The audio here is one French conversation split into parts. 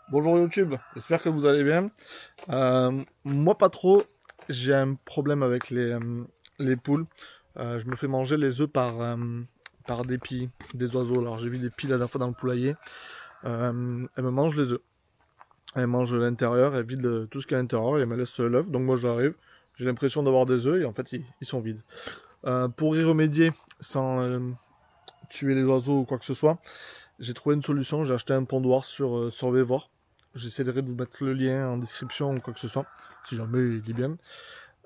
Bonjour YouTube, j'espère que vous allez bien. Moi pas trop, j'ai un problème avec les poules. Je me fais manger les œufs par des pies, des oiseaux. Alors j'ai vu des pies la dernière fois dans le poulailler. Elles me mangent les œufs. Elles mangent l'intérieur, elles vident tout ce qu'il y a à l'intérieur et elles me laissent l'œuf. Donc moi j'arrive, j'ai l'impression d'avoir des œufs et en fait ils sont vides. Pour y remédier sans tuer les oiseaux ou quoi que ce soit, j'ai trouvé une solution, j'ai acheté un pondoir sur Vevor. J'essaierai de vous mettre le lien en description ou quoi que ce soit, si jamais il est bien.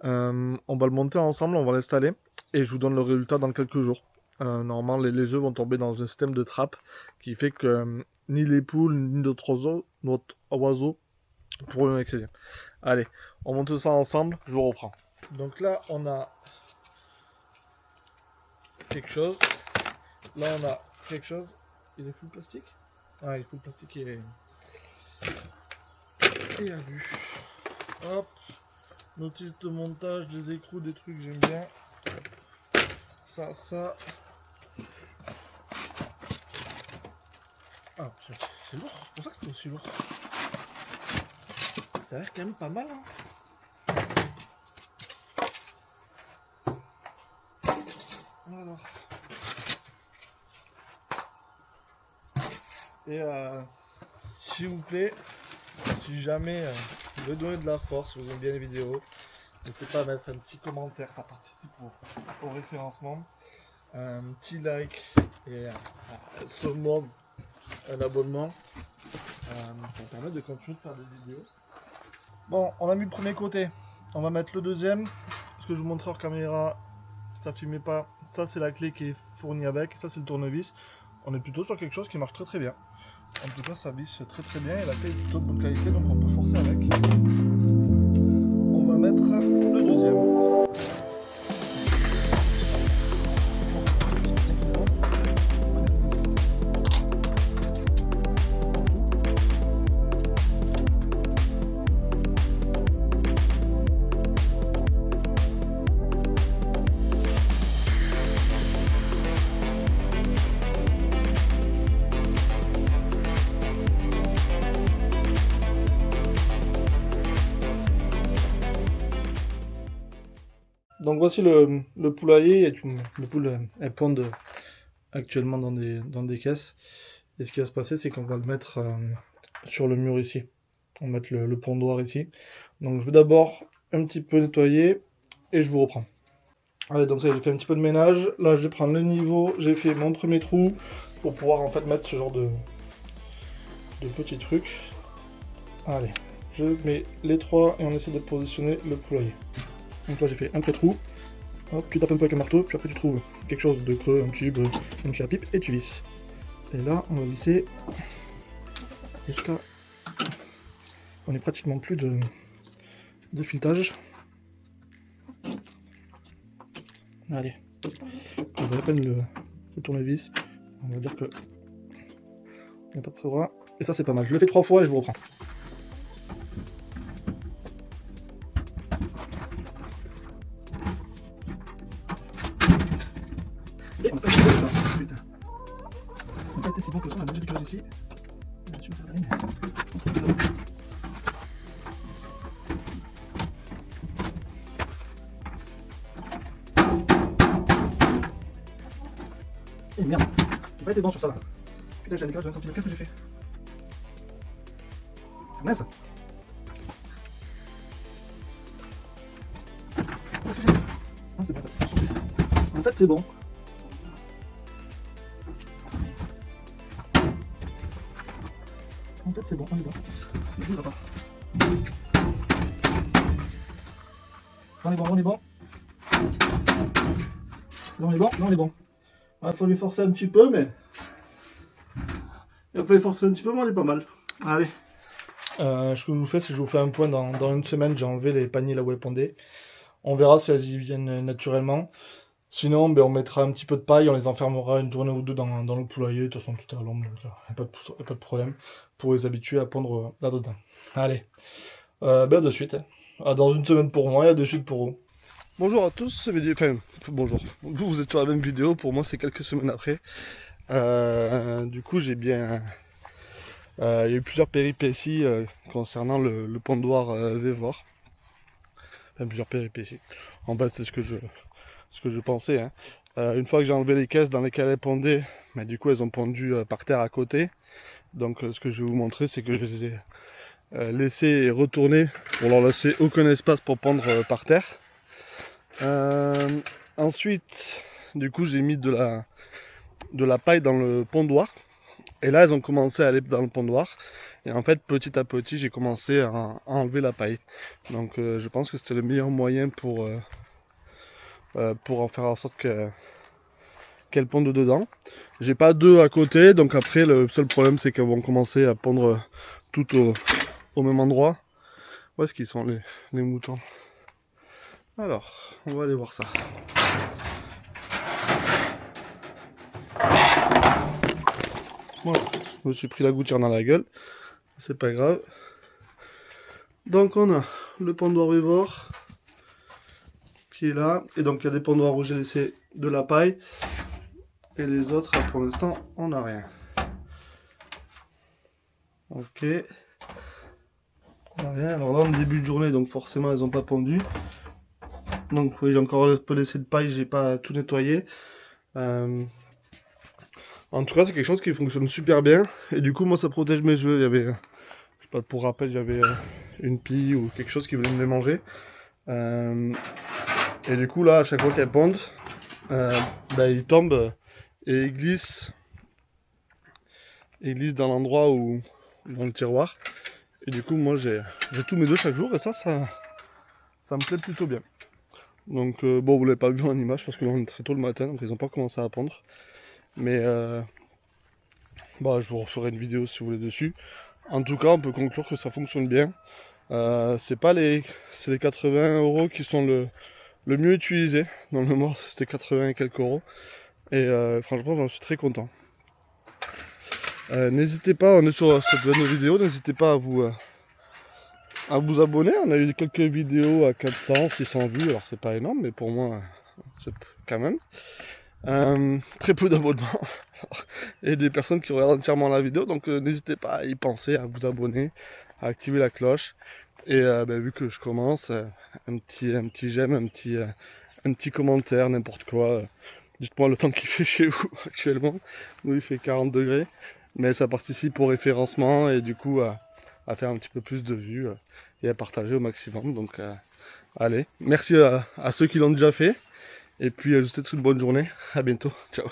On va le monter ensemble, on va l'installer, et je vous donne le résultat dans quelques jours. Normalement, les œufs vont tomber dans un système de trappe qui fait que ni les poules, ni d'autres oiseaux pourront y accéder. Allez, on monte ça ensemble, je vous reprends. Donc là, on a quelque chose. Là, on a quelque chose. Il est full plastique? Ah, il est full plastique et à vue. Hop. Notice de montage, des écrous, des trucs, j'aime bien. Ça. Ah, c'est lourd. C'est pour ça que c'est aussi lourd. Ça a l'air quand même pas mal. Hein. Alors. Et s'il vous plaît, si jamais vous voulez donner de la force, vous aimez bien les vidéos, n'hésitez pas à mettre un petit commentaire, ça participe au référencement. Un petit like et sûrement un abonnement. Ça permet de continuer de faire des vidéos. Bon, on a mis le premier côté. On va mettre le deuxième. Ce que je vous montrais hors caméra, ça filmait pas. Ça, c'est la clé qui est fournie avec. Ça, c'est le tournevis. On est plutôt sur quelque chose qui marche très très bien. En tout cas, ça visse très très bien et la clé est plutôt de bonne qualité, donc on peut forcer avec. On va mettre le deuxième. Donc voici le poulailler. Les poules elles pondent actuellement dans des caisses. Et ce qui va se passer, c'est qu'on va le mettre sur le mur ici. On va mettre le pondoir ici. Donc je vais d'abord un petit peu nettoyer et je vous reprends. Allez, donc ça j'ai fait un petit peu de ménage. Là je vais prendre le niveau. J'ai fait mon premier trou pour pouvoir en fait mettre ce genre de petits trucs. Allez, je mets les trois et on essaie de positionner le poulailler. Donc là j'ai fait un pré-trou, hop, tu tapes un peu avec un marteau, puis après tu trouves quelque chose de creux, un tube, une clé à pipe, et tu visses. Et là on va visser jusqu'à... On est pratiquement plus de filetage. Allez, on va à peine le tournevis, on va dire que on est pas très droit. Et ça c'est pas mal, je le fais 3 fois et je vous reprends. Et on n'a pas été bon ça, putain. On n'a pas été si bon que ça, on a juste quelque chose ici. Là-dessus, ça va aller, mais... Et merde, j'ai pas été bon sur ça là. Putain, j'ai un décalage de 20 cm, qu'est-ce que j'ai fait? Ah mince. Qu'est-ce que j'ai fait? Ah c'est bon, en fait c'est bon. En fait c'est bon, on est bon. Ne bougera pas. On est bon, on est bon. Là on est bon, là on est bon. Il faut lui forcer un petit peu, mais... Il faut lui forcer un petit peu, mais on est pas mal. Allez. Ce que je vous fais, c'est que je vous fais un point dans une semaine. J'ai enlevé les paniers là où elles pondaient. On verra si elles y viennent naturellement. Sinon, ben, on mettra un petit peu de paille, on les enfermera une journée ou deux dans le poulailler. De toute façon, tout est à l'ombre, donc il n'y a pas de problème. Pour les habituer à pondre là-dedans. Allez. Ben, de suite. Dans une semaine pour moi et de suite pour vous. Bonjour à tous, enfin, bonjour. Vous êtes sur la même vidéo, pour moi c'est quelques semaines après. Du coup j'ai bien Il y a eu plusieurs péripéties concernant le pondoir Vévor. Enfin, plusieurs péripéties. En bas, c'est ce que je pensais. Hein. Une fois que j'ai enlevé les caisses dans lesquelles elles pondaient, bah, du coup, elles ont pondu par terre à côté. Donc, ce que je vais vous montrer, c'est que je les ai laissées retourner pour leur laisser aucun espace pour pondre par terre. Ensuite, du coup, j'ai mis de la paille dans le pondoir. Et là, elles ont commencé à aller dans le pondoir. Et en fait, petit à petit, j'ai commencé à enlever la paille. Donc, je pense que c'était le meilleur moyen pour en faire en sorte qu'elles pondent dedans. J'ai pas d'œufs à côté, donc après, le seul problème, c'est qu'elles vont commencer à pondre tout au même endroit. Où est-ce qu'ils sont, les moutons? Alors, on va aller voir ça. Voilà, je me suis pris la gouttière dans la gueule. C'est pas grave. Donc on a le pondoir Vévor qui est là. Et donc il y a des pondoirs où j'ai laissé de la paille. Et les autres, pour l'instant, on n'a rien. Ok. On n'a rien. Alors là, en début de journée, donc forcément, elles n'ont pas pondu. Donc oui, j'ai encore un peu laissé de paille, j'ai pas tout nettoyé. En tout cas, c'est quelque chose qui fonctionne super bien. Et du coup, moi, ça protège mes œufs. Il y avait, je sais pas, pour rappel, il y avait une pie ou quelque chose qui voulait me les manger. Et du coup, là, à chaque fois qu'elles pondent, bah, ils tombent et ils glissent dans l'endroit où dans le tiroir. Et du coup, moi, j'ai tous mes œufs chaque jour et ça me plaît plutôt bien. Donc, bon, vous l'avez pas vu en image parce que là, on est très tôt le matin, donc ils n'ont pas commencé à pondre. Mais bah, je vous referai une vidéo si vous voulez dessus. En tout cas, on peut conclure que ça fonctionne bien. C'est les 80 € qui sont le mieux utilisé. Dans le moment, c'était 80 et quelques euros. Et franchement, j'en suis très content. N'hésitez pas, on est sur cette nouvelle vidéo, n'hésitez pas à vous abonner. On a eu quelques vidéos à 400, 600 vues, alors c'est pas énorme, mais pour moi, c'est quand même. Très peu d'abonnements et des personnes qui regardent entièrement la vidéo, donc n'hésitez pas à y penser, à vous abonner, à activer la cloche. Et bah, vu que je commence, un petit j'aime, un petit commentaire, n'importe quoi. Dites-moi le temps qu'il fait chez vous actuellement. Nous, il fait 40 degrés. Mais ça participe au référencement et du coup à faire un petit peu plus de vues et à partager au maximum. Donc allez, merci à ceux qui l'ont déjà fait. Et puis je vous souhaite une bonne journée. À bientôt. Ciao.